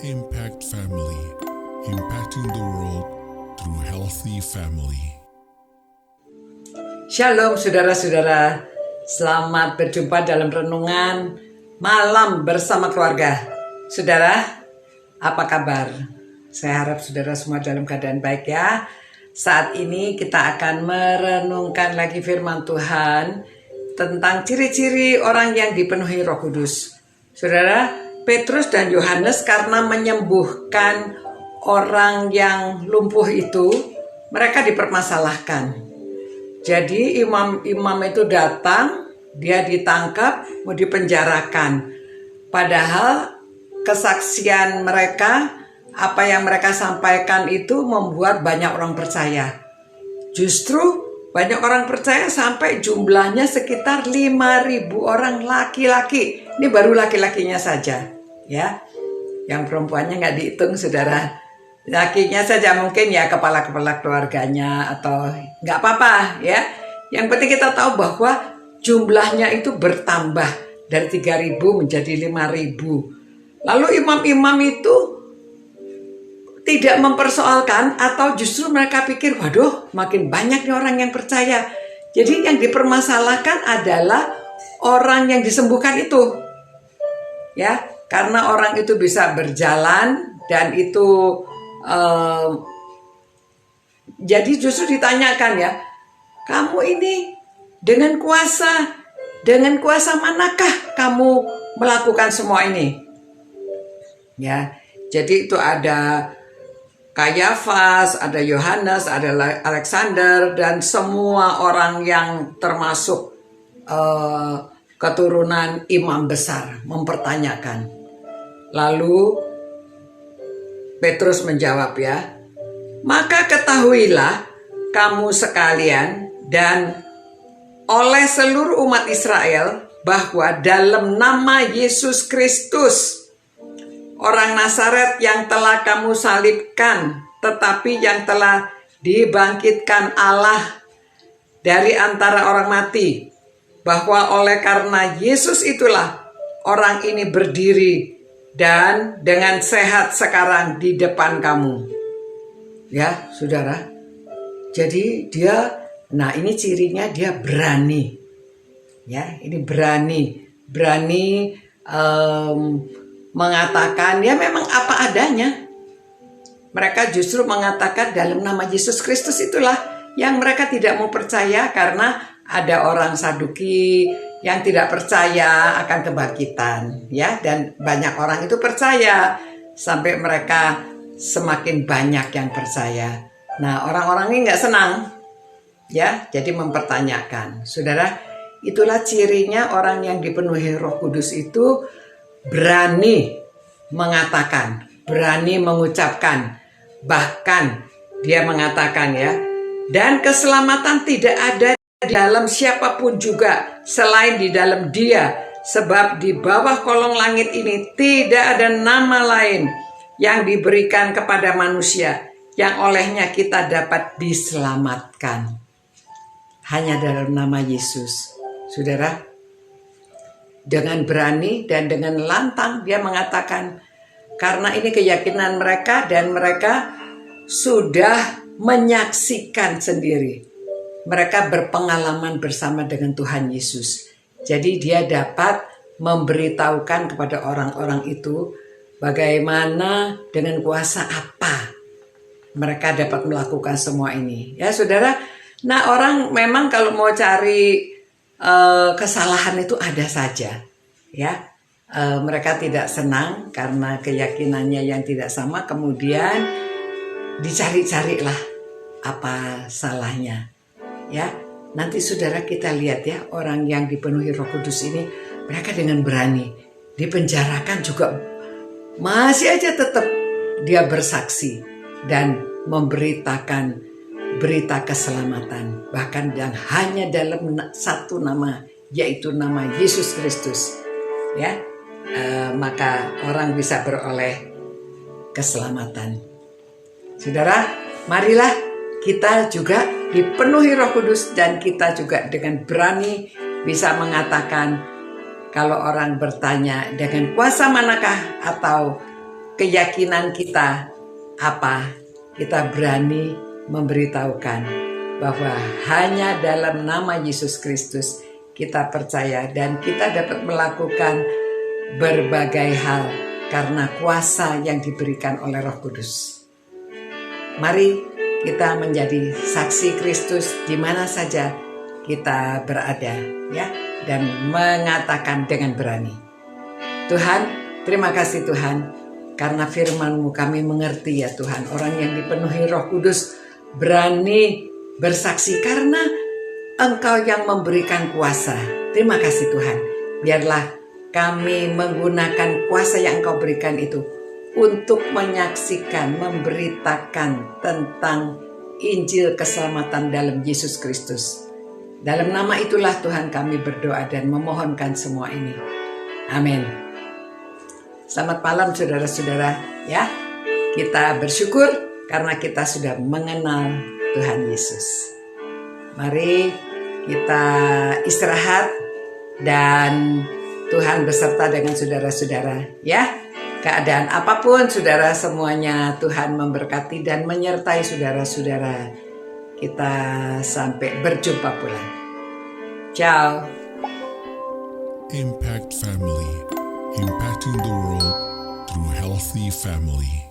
Impact Family, impacting the world through healthy family. Shalom saudara-saudara, selamat berjumpa dalam renungan malam bersama keluarga. Saudara, apa kabar? Saya harap saudara semua dalam keadaan baik ya. Saat ini kita akan merenungkan lagi firman Tuhan tentang ciri-ciri orang yang dipenuhi Roh Kudus. Saudara, Petrus dan Yohanes karena menyembuhkan orang yang lumpuh itu, mereka dipermasalahkan. Jadi imam-imam itu datang, dia ditangkap, mau dipenjarakan. Padahal kesaksian mereka, apa yang mereka sampaikan itu membuat banyak orang percaya. Justru banyak orang percaya sampai jumlahnya sekitar 5.000 orang laki-laki. Ini baru laki-lakinya saja, ya. Yang perempuannya nggak dihitung, saudara. Lakinya saja mungkin ya kepala-kepala keluarganya atau nggak apa-apa, ya. Yang penting kita tahu bahwa jumlahnya itu bertambah dari 3.000 menjadi 5.000. Lalu imam-imam itu tidak mempersoalkan atau justru mereka pikir, waduh makin banyak nih orang yang percaya. Jadi yang dipermasalahkan adalah orang yang disembuhkan itu. Ya, karena orang itu bisa berjalan dan itu jadi justru ditanyakan ya, kamu ini dengan kuasa manakah kamu melakukan semua ini? Ya, jadi itu ada Kayafas, ada Yohanes, ada Alexander, dan semua orang yang termasuk keturunan imam besar mempertanyakan. Lalu Petrus menjawab ya, maka ketahuilah kamu sekalian dan oleh seluruh umat Israel bahwa dalam nama Yesus Kristus, orang Nazaret yang telah kamu salibkan, tetapi yang telah dibangkitkan Allah dari antara orang mati, bahwa oleh karena Yesus itulah orang ini berdiri dan dengan sehat sekarang di depan kamu. Ya, saudara. Jadi nah ini cirinya dia berani. Ya, ini berani mengatakan ya memang apa adanya. Mereka justru mengatakan dalam nama Yesus Kristus itulah yang mereka tidak mau percaya karena ada orang Saduki yang tidak percaya akan kebangkitan, ya, dan banyak orang itu percaya sampai mereka semakin banyak yang percaya. Nah, orang-orang ini nggak senang, ya, jadi mempertanyakan. Saudara, itulah cirinya orang yang dipenuhi Roh Kudus itu berani mengatakan, berani mengucapkan, bahkan dia mengatakan ya, dan keselamatan tidak ada di dalam siapapun juga selain di dalam Dia, sebab di bawah kolong langit ini tidak ada nama lain yang diberikan kepada manusia yang olehnya kita dapat diselamatkan. Hanya dalam nama Yesus. Saudara, dengan berani dan dengan lantang dia mengatakan, karena ini keyakinan mereka dan mereka sudah menyaksikan sendiri. Mereka berpengalaman bersama dengan Tuhan Yesus. Jadi dia dapat memberitahukan kepada orang-orang itu bagaimana dengan kuasa apa mereka dapat melakukan semua ini. Ya saudara, nah orang memang kalau mau cari kesalahan itu ada saja, ya. Mereka tidak senang karena keyakinannya yang tidak sama, kemudian dicari-carilah apa salahnya, ya. Nanti saudara kita lihat ya, orang yang dipenuhi Roh Kudus ini, mereka dengan berani dipenjarakan juga masih aja tetap dia bersaksi dan memberitakan berita keselamatan, bahkan yang hanya dalam satu nama, yaitu nama Yesus Kristus, ya, maka orang bisa beroleh keselamatan. Saudara, marilah kita juga dipenuhi Roh Kudus dan kita juga dengan berani bisa mengatakan, kalau orang bertanya dengan kuasa manakah atau keyakinan kita apa? Kita berani memberitahukan bahwa hanya dalam nama Yesus Kristus kita percaya dan kita dapat melakukan berbagai hal karena kuasa yang diberikan oleh Roh Kudus. Mari kita menjadi saksi Kristus di mana saja kita berada, ya, dan mengatakan dengan berani. Tuhan, terima kasih Tuhan, karena firman-Mu kami mengerti ya Tuhan, orang yang dipenuhi Roh Kudus berani bersaksi karena Engkau yang memberikan kuasa. Terima kasih Tuhan, biarlah kami menggunakan kuasa yang Engkau berikan itu untuk menyaksikan, memberitakan tentang Injil keselamatan dalam Yesus Kristus. Dalam nama itulah Tuhan kami berdoa dan memohonkan semua ini. Amin. Selamat malam saudara-saudara, ya. Kita bersyukur karena kita sudah mengenal Tuhan Yesus. Mari kita istirahat dan Tuhan beserta dengan saudara-saudara, ya. Keadaan apapun saudara semuanya Tuhan memberkati dan menyertai saudara-saudara. Kita sampai berjumpa pula. Ciao. Impact Family, impacting the world through healthy family.